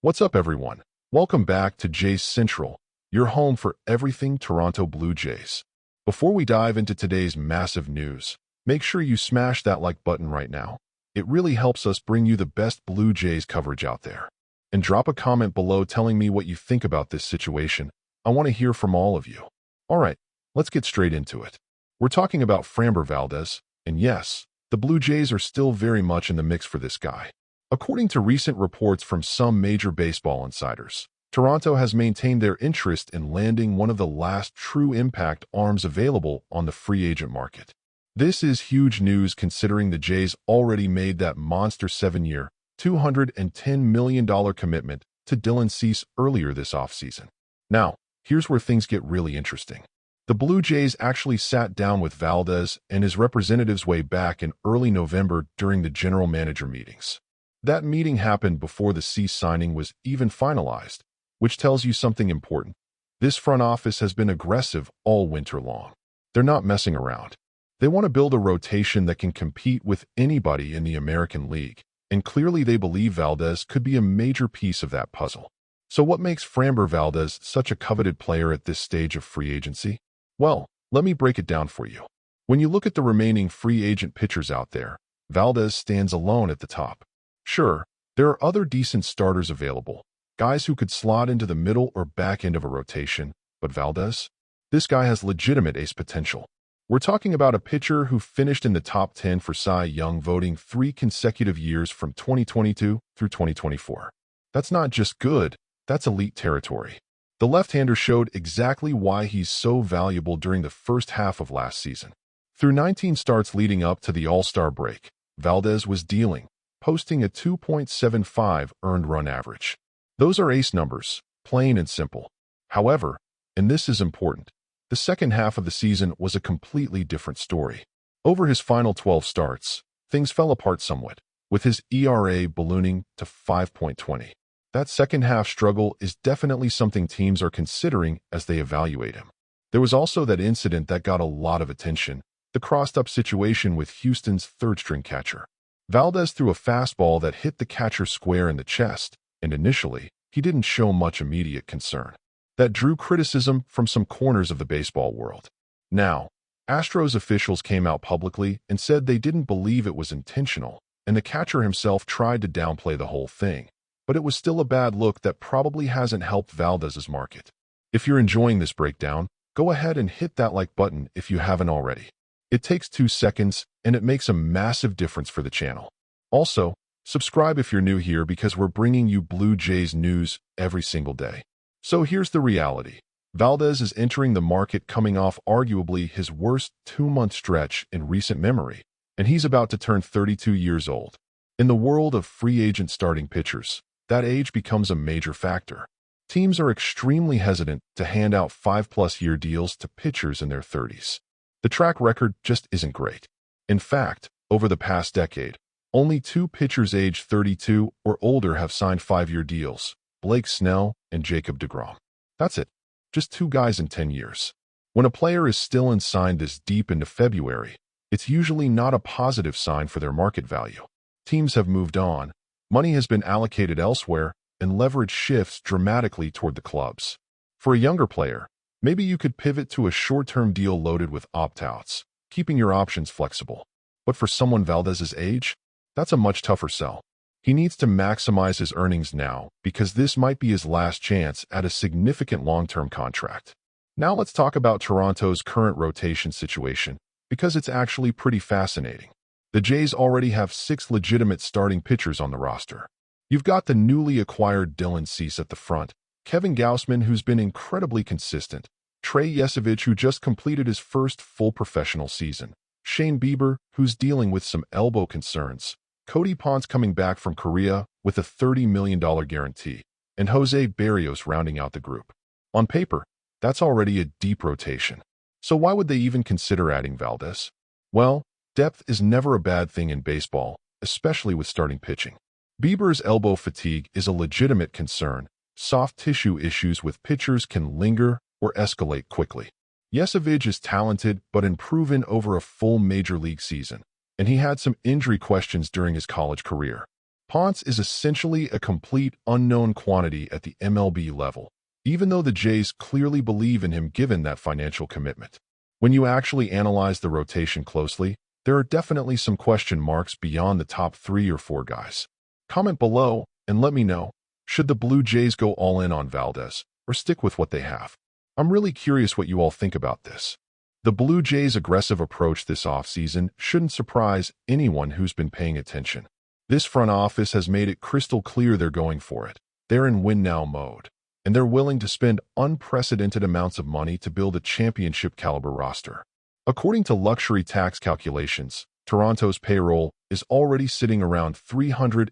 What's up, everyone? Welcome back to Jays Central, your home for everything Toronto Blue Jays. Before we dive into today's massive news, make sure you smash that like button right now. It really helps us bring you the best Blue Jays coverage out there. And drop a comment below telling me what you think about this situation. I want to hear from all of you. All right, let's get straight into it. We're talking about Framber Valdez, and yes, the Blue Jays are still very much in the mix for this guy. According to recent reports from some major baseball insiders, Toronto has maintained their interest in landing one of the last true impact arms available on the free agent market. This is huge news considering the Jays already made that monster 7-year, $210 million commitment to Dylan Cease earlier this offseason. Now, here's where things get really interesting. The Blue Jays actually sat down with Valdez and his representatives way back in early November during the general manager meetings. That meeting happened before the Cease signing was even finalized, which tells you something important. This front office has been aggressive all winter long. They're not messing around. They want to build a rotation that can compete with anybody in the American League, and clearly they believe Valdez could be a major piece of that puzzle. So what makes Framber Valdez such a coveted player at this stage of free agency? Well, let me break it down for you. When you look at the remaining free agent pitchers out there, Valdez stands alone at the top. Sure, there are other decent starters available, guys who could slot into the middle or back end of a rotation, but Valdez? This guy has legitimate ace potential. We're talking about a pitcher who finished in the top 10 for Cy Young voting 3 consecutive years from 2022 through 2024. That's not just good, that's elite territory. The left-hander showed exactly why he's so valuable during the first half of last season. Through 19 starts leading up to the All-Star break, Valdez was dealing, posting a 2.75 earned run average. Those are ace numbers, plain and simple. However, and this is important, the second half of the season was a completely different story. Over his final 12 starts, things fell apart somewhat, with his ERA ballooning to 5.20. That second-half struggle is definitely something teams are considering as they evaluate him. There was also that incident that got a lot of attention, the crossed-up situation with Houston's third-string catcher. Valdez threw a fastball that hit the catcher square in the chest, and initially, he didn't show much immediate concern. That drew criticism from some corners of the baseball world. Now, Astros officials came out publicly and said they didn't believe it was intentional, and the catcher himself tried to downplay the whole thing. But it was still a bad look that probably hasn't helped Valdez's market. If you're enjoying this breakdown, go ahead and hit that like button if you haven't already. It takes 2 seconds, and it makes a massive difference for the channel. Also, subscribe if you're new here because we're bringing you Blue Jays news every single day. So here's the reality. Valdez is entering the market coming off arguably his worst 2-month stretch in recent memory, and he's about to turn 32 years old. In the world of free agent starting pitchers, that age becomes a major factor. Teams are extremely hesitant to hand out 5-plus-year deals to pitchers in their 30s. The track record just isn't great. In fact, over the past decade, only 2 pitchers aged 32 or older have signed 5-year deals, Blake Snell and Jacob deGrom. That's it. Just 2 guys in 10 years. When a player is still unsigned this deep into February, it's usually not a positive sign for their market value. Teams have moved on. Money has been allocated elsewhere, and leverage shifts dramatically toward the clubs. For a younger player, maybe you could pivot to a short-term deal loaded with opt-outs, keeping your options flexible. But for someone Valdez's age, that's a much tougher sell. He needs to maximize his earnings now because this might be his last chance at a significant long-term contract. Now let's talk about Toronto's current rotation situation, because it's actually pretty fascinating. The Jays already have 6 legitimate starting pitchers on the roster. You've got the newly acquired Dylan Cease at the front, Kevin Gausman, who's been incredibly consistent, Trey Yesavich, who just completed his first full professional season, Shane Bieber, who's dealing with some elbow concerns, Cody Ponce coming back from Korea with a $30 million guarantee, and Jose Berrios rounding out the group. On paper, that's already a deep rotation. So why would they even consider adding Valdez? Well, depth is never a bad thing in baseball, especially with starting pitching. Bieber's elbow fatigue is a legitimate concern. Soft tissue issues with pitchers can linger or escalate quickly. Yesavich is talented but unproven over a full major league season, and he had some injury questions during his college career. Ponce is essentially a complete unknown quantity at the MLB level, even though the Jays clearly believe in him given that financial commitment. When you actually analyze the rotation closely, there are definitely some question marks beyond the top 3 or 4 guys. Comment below and let me know, should the Blue Jays go all in on Valdez or stick with what they have? I'm really curious what you all think about this. The Blue Jays' aggressive approach this offseason shouldn't surprise anyone who's been paying attention. This front office has made it crystal clear they're going for it. They're in win-now mode, and they're willing to spend unprecedented amounts of money to build a championship-caliber roster. According to luxury tax calculations, Toronto's payroll is already sitting around $310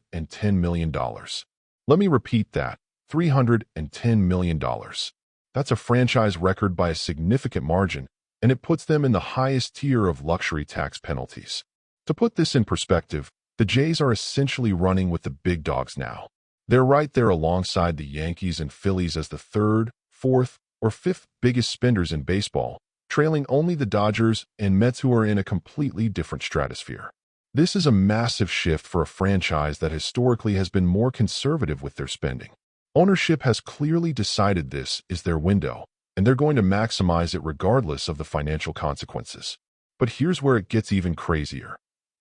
million. Let me repeat that, $310 million. That's a franchise record by a significant margin, and it puts them in the highest tier of luxury tax penalties. To put this in perspective, the Jays are essentially running with the big dogs now. They're right there alongside the Yankees and Phillies as the 3rd, 4th, or 5th biggest spenders in baseball, trailing only the Dodgers and Mets, who are in a completely different stratosphere. This is a massive shift for a franchise that historically has been more conservative with their spending. Ownership has clearly decided this is their window, and they're going to maximize it regardless of the financial consequences. But here's where it gets even crazier.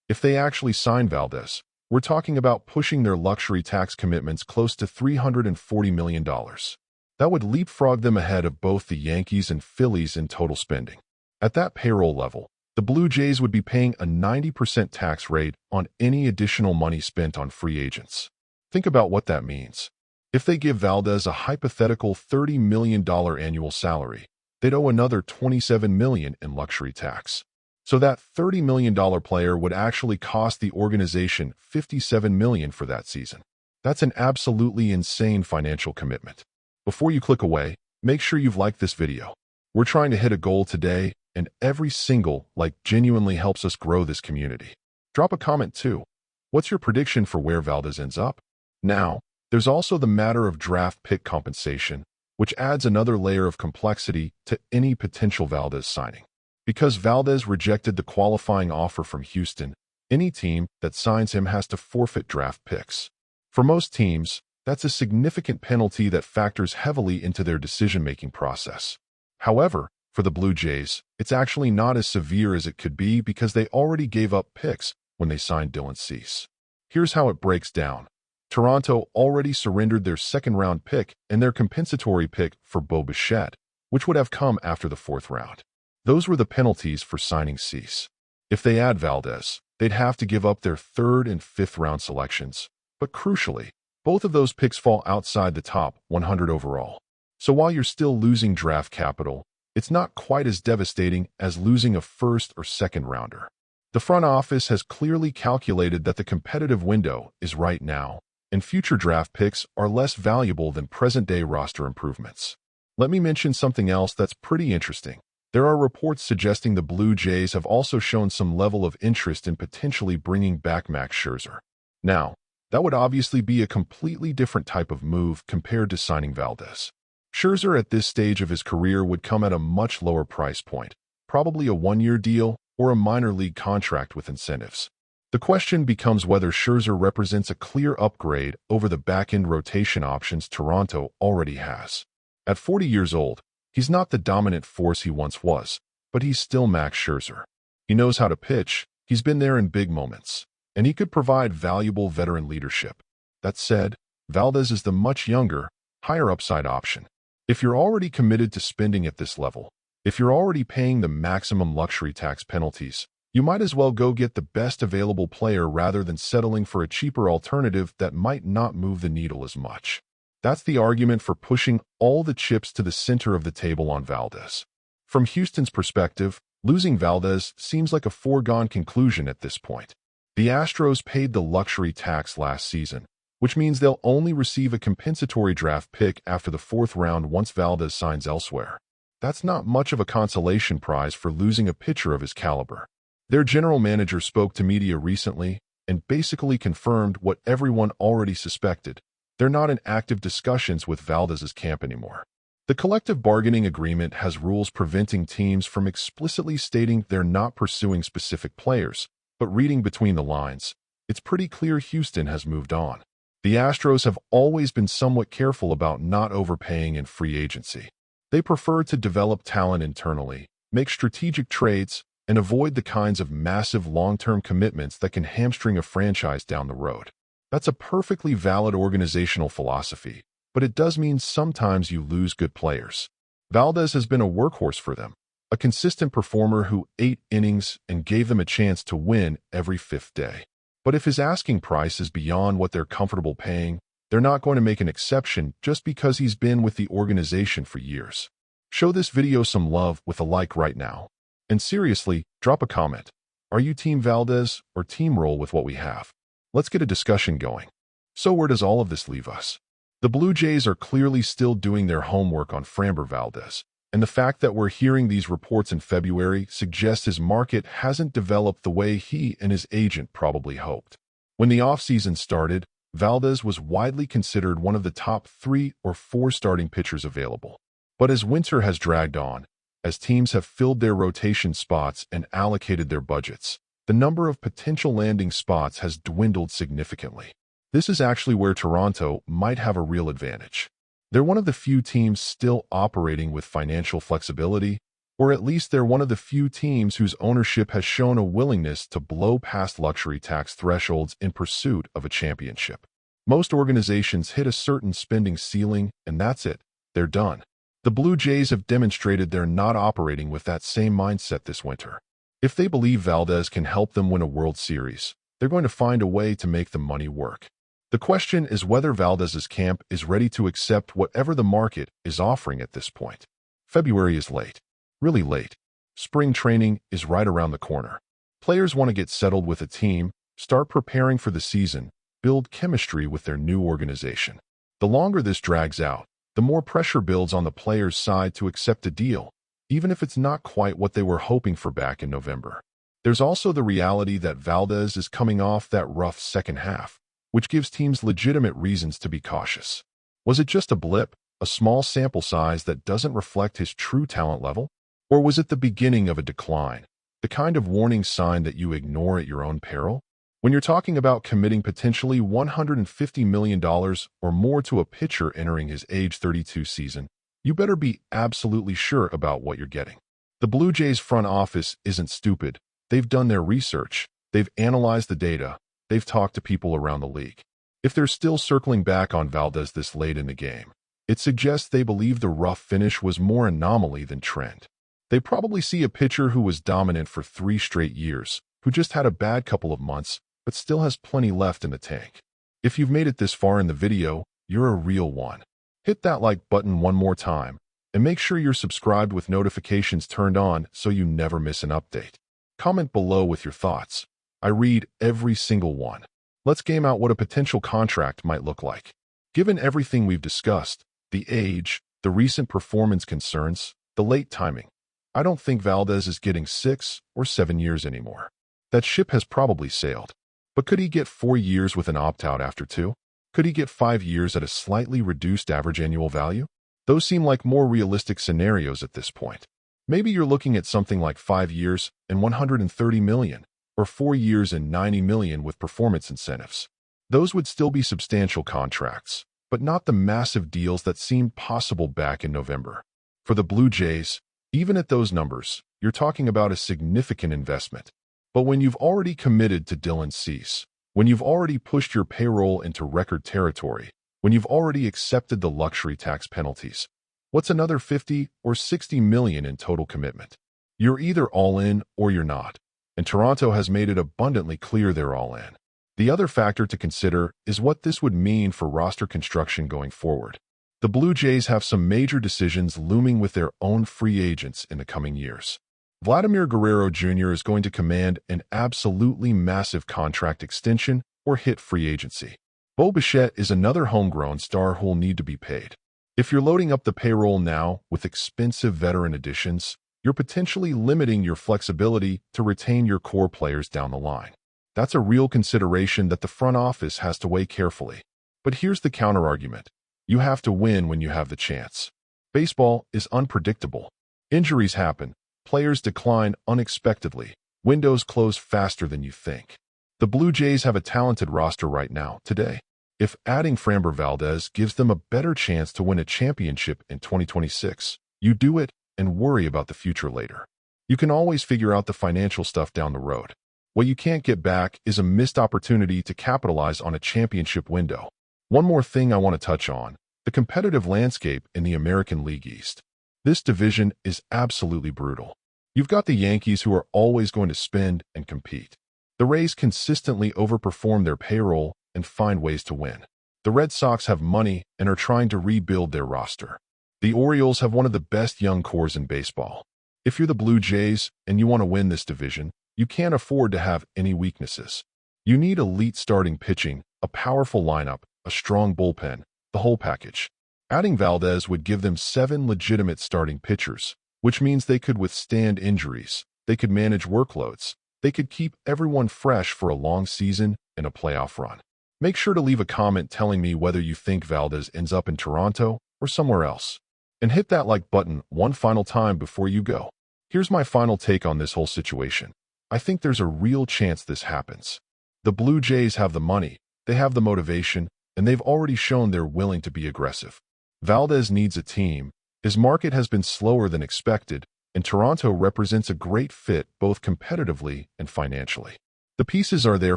If they actually sign Valdez, we're talking about pushing their luxury tax commitments close to $340 million. That would leapfrog them ahead of both the Yankees and Phillies in total spending. At that payroll level, the Blue Jays would be paying a 90% tax rate on any additional money spent on free agents. Think about what that means. If they give Valdez a hypothetical $30 million annual salary, they'd owe another $27 million in luxury tax. So that $30 million player would actually cost the organization $57 million for that season. That's an absolutely insane financial commitment. Before you click away, make sure you've liked this video. We're trying to hit a goal today, and every single like genuinely helps us grow this community. Drop a comment too. What's your prediction for where Valdez ends up? Now, there's also the matter of draft pick compensation, which adds another layer of complexity to any potential Valdez signing. Because Valdez rejected the qualifying offer from Houston, any team that signs him has to forfeit draft picks. For most teams, that's a significant penalty that factors heavily into their decision-making process. However, for the Blue Jays, it's actually not as severe as it could be because they already gave up picks when they signed Dylan Cease. Here's how it breaks down. Toronto already surrendered their second-round pick and their compensatory pick for Bo Bichette, which would have come after the 4th round. Those were the penalties for signing Cease. If they add Valdez, they'd have to give up their 3rd and 5th round selections. But crucially, both of those picks fall outside the top 100 overall. So while you're still losing draft capital, it's not quite as devastating as losing a 1st or 2nd rounder. The front office has clearly calculated that the competitive window is right now, and future draft picks are less valuable than present-day roster improvements. Let me mention something else that's pretty interesting. There are reports suggesting the Blue Jays have also shown some level of interest in potentially bringing back Max Scherzer. Now, that would obviously be a completely different type of move compared to signing Valdez. Scherzer at this stage of his career would come at a much lower price point, probably a 1-year deal or a minor league contract with incentives. The question becomes whether Scherzer represents a clear upgrade over the back-end rotation options Toronto already has. At 40 years old, he's not the dominant force he once was, but he's still Max Scherzer. He knows how to pitch, he's been there in big moments, and he could provide valuable veteran leadership. That said, Valdez is the much younger, higher upside option. If you're already committed to spending at this level, if you're already paying the maximum luxury tax penalties, you might as well go get the best available player rather than settling for a cheaper alternative that might not move the needle as much. That's the argument for pushing all the chips to the center of the table on Valdez. From Houston's perspective, losing Valdez seems like a foregone conclusion at this point. The Astros paid the luxury tax last season, which means they'll only receive a compensatory draft pick after the 4th round once Valdez signs elsewhere. That's not much of a consolation prize for losing a pitcher of his caliber. Their general manager spoke to media recently and basically confirmed what everyone already suspected. They're not in active discussions with Valdez's camp anymore. The collective bargaining agreement has rules preventing teams from explicitly stating they're not pursuing specific players, but reading between the lines, it's pretty clear Houston has moved on. The Astros have always been somewhat careful about not overpaying in free agency. They prefer to develop talent internally, make strategic trades, and avoid the kinds of massive long-term commitments that can hamstring a franchise down the road. That's a perfectly valid organizational philosophy, but it does mean sometimes you lose good players. Valdez has been a workhorse for them, a consistent performer who ate innings and gave them a chance to win every fifth day. But if his asking price is beyond what they're comfortable paying, they're not going to make an exception just because he's been with the organization for years. Show this video some love with a like right now. And seriously, drop a comment. Are you Team Valdez or Team Roll with what we have? Let's get a discussion going. So where does all of this leave us? The Blue Jays are clearly still doing their homework on Framber Valdez, and the fact that we're hearing these reports in February suggests his market hasn't developed the way he and his agent probably hoped. When the offseason started, Valdez was widely considered one of the top 3 or 4 starting pitchers available. But as winter has dragged on, as teams have filled their rotation spots and allocated their budgets, the number of potential landing spots has dwindled significantly. This is actually where Toronto might have a real advantage. They're one of the few teams still operating with financial flexibility, or at least they're one of the few teams whose ownership has shown a willingness to blow past luxury tax thresholds in pursuit of a championship. Most organizations hit a certain spending ceiling, and that's it. They're done. The Blue Jays have demonstrated they're not operating with that same mindset this winter. If they believe Valdez can help them win a World Series, they're going to find a way to make the money work. The question is whether Valdez's camp is ready to accept whatever the market is offering at this point. February is late. Really late. Spring training is right around the corner. Players want to get settled with a team, start preparing for the season, build chemistry with their new organization. The longer this drags out, the more pressure builds on the players' side to accept a deal, even if it's not quite what they were hoping for back in November. There's also the reality that Valdez is coming off that rough second half, which gives teams legitimate reasons to be cautious. Was it just a blip, a small sample size that doesn't reflect his true talent level? Or was it the beginning of a decline, the kind of warning sign that you ignore at your own peril? When you're talking about committing potentially $150 million or more to a pitcher entering his age 32 season, you better be absolutely sure about what you're getting. The Blue Jays front office isn't stupid. They've done their research. They've analyzed the data. They've talked to people around the league. If they're still circling back on Valdez this late in the game, it suggests they believe the rough finish was more anomaly than trend. They probably see a pitcher who was dominant for 3 straight years, who just had a bad couple of months, but still has plenty left in the tank. If you've made it this far in the video, you're a real one. Hit that like button one more time, and make sure you're subscribed with notifications turned on so you never miss an update. Comment below with your thoughts. I read every single one. Let's game out what a potential contract might look like. Given everything we've discussed, the age, the recent performance concerns, the late timing, I don't think Valdez is getting 6 or 7 years anymore. That ship has probably sailed. But could he get 4 years with an opt-out after 2? Could he get 5 years at a slightly reduced average annual value? Those seem like more realistic scenarios at this point. Maybe you're looking at something like 5 years and $130 million, or 4 years and $90 million with performance incentives. Those would still be substantial contracts, but not the massive deals that seemed possible back in November. For the Blue Jays, even at those numbers, you're talking about a significant investment. But when you've already committed to Dylan Cease, when you've already pushed your payroll into record territory, when you've already accepted the luxury tax penalties, what's another 50 or 60 million in total commitment? You're either all in or you're not, and Toronto has made it abundantly clear they're all in. The other factor to consider is what this would mean for roster construction going forward. The Blue Jays have some major decisions looming with their own free agents in the coming years. Vladimir Guerrero Jr. is going to command an absolutely massive contract extension or hit free agency. Bo Bichette is another homegrown star who'll need to be paid. If you're loading up the payroll now with expensive veteran additions, you're potentially limiting your flexibility to retain your core players down the line. That's a real consideration that the front office has to weigh carefully. But here's the counterargument. You have to win when you have the chance. Baseball is unpredictable. Injuries happen. Players decline unexpectedly. Windows close faster than you think. The Blue Jays have a talented roster right now, today. If adding Framber Valdez gives them a better chance to win a championship in 2026, you do it and worry about the future later. You can always figure out the financial stuff down the road. What you can't get back is a missed opportunity to capitalize on a championship window. One more thing I want to touch on: the competitive landscape in the American League East. This division is absolutely brutal. You've got the Yankees, who are always going to spend and compete. The Rays consistently overperform their payroll and find ways to win. The Red Sox have money and are trying to rebuild their roster. The Orioles have one of the best young cores in baseball. If you're the Blue Jays and you want to win this division, you can't afford to have any weaknesses. You need elite starting pitching, a powerful lineup, a strong bullpen, the whole package. Adding Valdez would give them 7 legitimate starting pitchers, which means they could withstand injuries, they could manage workloads, they could keep everyone fresh for a long season and a playoff run. Make sure to leave a comment telling me whether you think Valdez ends up in Toronto or somewhere else. And hit that like button one final time before you go. Here's my final take on this whole situation. I think there's a real chance this happens. The Blue Jays have the money, they have the motivation, and they've already shown they're willing to be aggressive. Valdez needs a team. His market has been slower than expected, and Toronto represents a great fit both competitively and financially. The pieces are there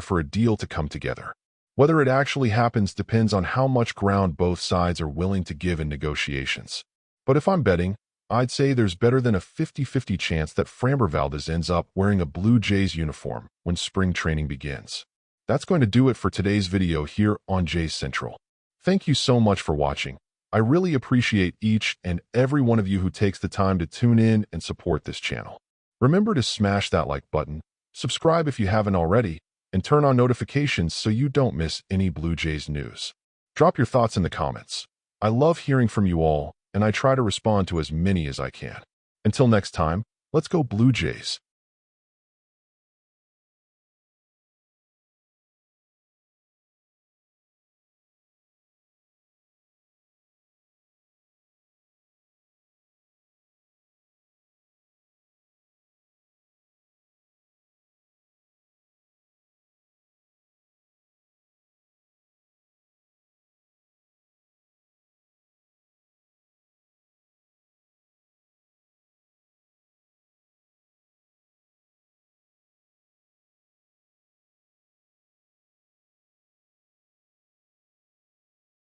for a deal to come together. Whether it actually happens depends on how much ground both sides are willing to give in negotiations. But if I'm betting, I'd say there's better than a 50-50 chance that Framber Valdez ends up wearing a Blue Jays uniform when spring training begins. That's going to do it for today's video here on Jays Central. Thank you so much for watching. I really appreciate each and every one of you who takes the time to tune in and support this channel. Remember to smash that like button, subscribe if you haven't already, and turn on notifications so you don't miss any Blue Jays news. Drop your thoughts in the comments. I love hearing from you all, and I try to respond to as many as I can. Until next time, let's go Blue Jays.